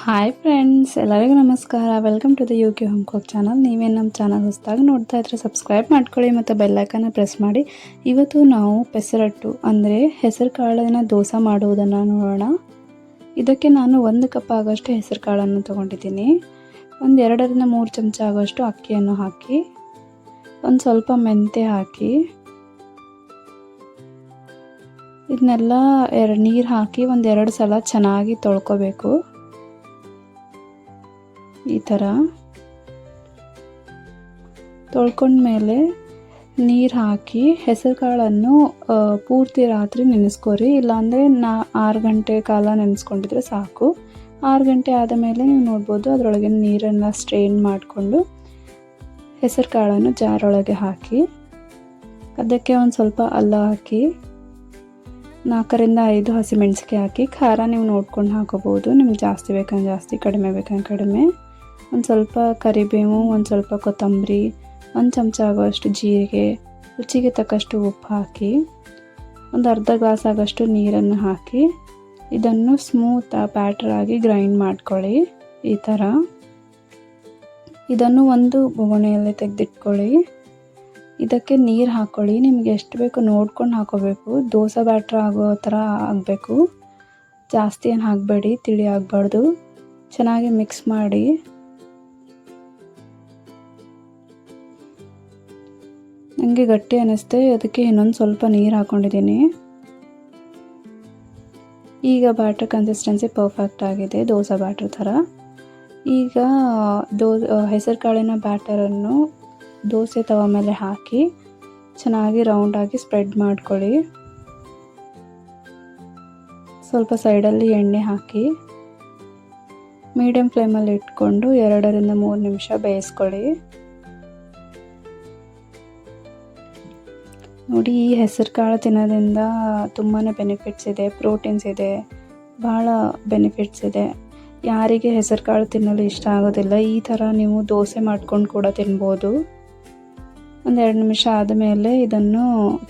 Hi friends, ಎಲ್ಲರಿಗೂ ನಮಸ್ಕಾರ. Welcome to the UK home cook channel. ನೀವೇನು ನಮ್ಮ ಚಾನಲ್ ಹೊಸದಾಗಿ ನೋಡ್ತಾ ಇದ್ರೆ ಸಬ್ಸ್ಕ್ರೈಬ್ ಮಾಡ್ಕೊಳ್ಳಿ ಮತ್ತು ಬೆಲ್ಲೈಕನ್ನ ಪ್ರೆಸ್ ಮಾಡಿ. ಇವತ್ತು ನಾವು ಪೆಸರಟ್ಟು ಅಂದರೆ ಹೆಸರು ಕಾಳಿನ ದೋಸೆ ಮಾಡುವುದನ್ನು ನೋಡೋಣ. ಇದಕ್ಕೆ ನಾನು 1 ಕಪ್ ಆಗೋಷ್ಟು ಹೆಸರು ಕಾಳನ್ನು ತೊಗೊಂಡಿದ್ದೀನಿ. ಒಂದು 2ರಿಂದ 3 ಚಮಚ ಆಗೋಷ್ಟು ಅಕ್ಕಿಯನ್ನು ಹಾಕಿ, ಒಂದು ಸ್ವಲ್ಪ ಮೆಂತ್ಯ ಹಾಕಿ, ಇದನ್ನೆಲ್ಲ ನೀರು ಹಾಕಿ ಒಂದು 2 ಸಲ ಚೆನ್ನಾಗಿ ತೊಳ್ಕೊಬೇಕು. ಈ ಥರ ತೊಳ್ಕೊಂಡ್ಮೇಲೆ ನೀರು ಹಾಕಿ ಹೆಸರು ಕಾಳನ್ನು ಪೂರ್ತಿ ರಾತ್ರಿ ನೆನೆಸ್ಕೊರಿ. ಇಲ್ಲಾಂದರೆ 6 ಗಂಟೆ ಕಾಲ ನೆನೆಸ್ಕೊಂಡಿದ್ರೆ ಸಾಕು. 6 ಗಂಟೆ ಆದ ಮೇಲೆ ನೀವು ನೋಡ್ಬೋದು ಅದರೊಳಗೆ ನೀರನ್ನು ಸ್ಟ್ರೈನ್ ಮಾಡಿಕೊಂಡು ಹೆಸರು ಕಾಳನ್ನು ಜಾರೊಳಗೆ ಹಾಕಿ, ಅದಕ್ಕೆ ಒಂದು ಸ್ವಲ್ಪ ಅಲ್ಲ ಹಾಕಿ, 4ರಿಂದ 5 ಹಸಿಮೆಣಸಿಗೆ ಹಾಕಿ, ಖಾರ ನೀವು ನೋಡ್ಕೊಂಡು ಹಾಕೋಬೋದು. ನಿಮ್ಗೆ ಜಾಸ್ತಿ ಬೇಕಂದ್ರೆ ಜಾಸ್ತಿ, ಕಡಿಮೆ ಬೇಕಂದ್ರೆ ಕಡಿಮೆ. ಒಂದು ಸ್ವಲ್ಪ ಕರಿಬೇವು, ಒಂದು ಸ್ವಲ್ಪ ಕೊತ್ತಂಬರಿ, 1 ಚಮಚ ಆಗೋಷ್ಟು ಜೀರಿಗೆ, ರುಚಿಗೆ ತಕ್ಕಷ್ಟು ಉಪ್ಪು ಹಾಕಿ, ಒಂದು ಅರ್ಧ ಗ್ಲಾಸ್ ಆಗೋಷ್ಟು ನೀರನ್ನು ಹಾಕಿ, ಇದನ್ನು ಸ್ಮೂತ್ ಬ್ಯಾಟರ್ ಆಗಿ ಗ್ರೈಂಡ್ ಮಾಡ್ಕೊಳ್ಳಿ. ಈ ಥರ ಇದನ್ನು ಒಂದು ಬೊಗಣೆಯಲ್ಲಿ ತೆಗೆದಿಟ್ಕೊಳ್ಳಿ. ಇದಕ್ಕೆ ನೀರು ಹಾಕ್ಕೊಳ್ಳಿ. ನಿಮಗೆ ಎಷ್ಟು ಬೇಕು ನೋಡ್ಕೊಂಡು ಹಾಕೋಬೇಕು. ದೋಸೆ ಬ್ಯಾಟ್ರ್ ಆಗೋ ಥರ ಆಗಬೇಕು, ಜಾಸ್ತಿ ಏನು ಹಾಕಬೇಡಿ, ತಿಳಿ ಆಗಬಾರ್ದು. ಚೆನ್ನಾಗಿ ಮಿಕ್ಸ್ ಮಾಡಿ ನನಗೆ ಗಟ್ಟಿ ಅನ್ನಿಸ್ತೆ, ಅದಕ್ಕೆ ಇನ್ನೊಂದು ಸ್ವಲ್ಪ ನೀರು ಹಾಕ್ಕೊಂಡಿದ್ದೀನಿ. ಈಗ ಬ್ಯಾಟರ್ ಕನ್ಸಿಸ್ಟೆನ್ಸಿ ಪರ್ಫೆಕ್ಟ್ ಆಗಿದೆ, ದೋಸೆ ಬ್ಯಾಟರ್ ಥರ. ಈಗ ಹೆಸರು ಕಾಳಿನ ಬ್ಯಾಟರನ್ನು ದೋಸೆ ತವ ಮೇಲೆ ಹಾಕಿ ಚೆನ್ನಾಗಿ ರೌಂಡಾಗಿ ಸ್ಪ್ರೆಡ್ ಮಾಡ್ಕೊಳ್ಳಿ. ಸ್ವಲ್ಪ ಸೈಡಲ್ಲಿ ಎಣ್ಣೆ ಹಾಕಿ ಮೀಡಿಯಮ್ ಫ್ಲೇಮಲ್ಲಿ ಇಟ್ಕೊಂಡು 2ರಿಂದ 3 ನಿಮಿಷ ಬೇಯಿಸ್ಕೊಳ್ಳಿ. ನೋಡಿ, ಈ ಹೆಸರು ಕಾಳು ತಿನ್ನೋದ್ರಿಂದ ತುಂಬಾ ಬೆನಿಫಿಟ್ಸ್ ಇದೆ, ಪ್ರೋಟೀನ್ಸ್ ಇದೆ, ಭಾಳ ಬೆನಿಫಿಟ್ಸ್ ಇದೆ. ಯಾರಿಗೆ ಹೆಸರು ಕಾಳು ತಿನ್ನಲು ಇಷ್ಟ ಆಗೋದಿಲ್ಲ, ಈ ಥರ ನೀವು ದೋಸೆ ಮಾಡ್ಕೊಂಡು ಕೂಡ ತಿನ್ಬೋದು. ಒಂದು 2 ನಿಮಿಷ ಆದಮೇಲೆ ಇದನ್ನು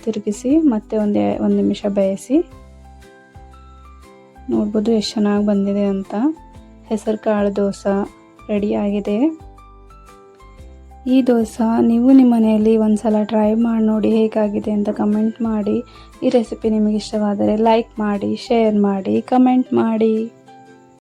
ತಿರುಗಿಸಿ ಮತ್ತೆ ಒಂದು ನಿಮಿಷ ಬೇಯಿಸಿ. ನೋಡ್ಬೋದು ಎಷ್ಟು ಚೆನ್ನಾಗಿ ಬಂದಿದೆ ಅಂತ. ಹೆಸರು ಕಾಳು ದೋಸೆ ರೆಡಿಯಾಗಿದೆ. ಈ ದೋಸೆ ನೀವು ನಿಮ್ಮ ಮನೆಯಲ್ಲಿ ಒಂದು ಸಲ ಟ್ರೈ ಮಾಡಿ ನೋಡಿ, ಹೇಗಾಗಿದೆ ಅಂತ ಕಮೆಂಟ್ ಮಾಡಿ. ಈ ರೆಸಿಪಿ ನಿಮಗೆ ಇಷ್ಟವಾದರೆ ಲೈಕ್ ಮಾಡಿ, ಶೇರ್ ಮಾಡಿ, ಕಮೆಂಟ್ ಮಾಡಿ.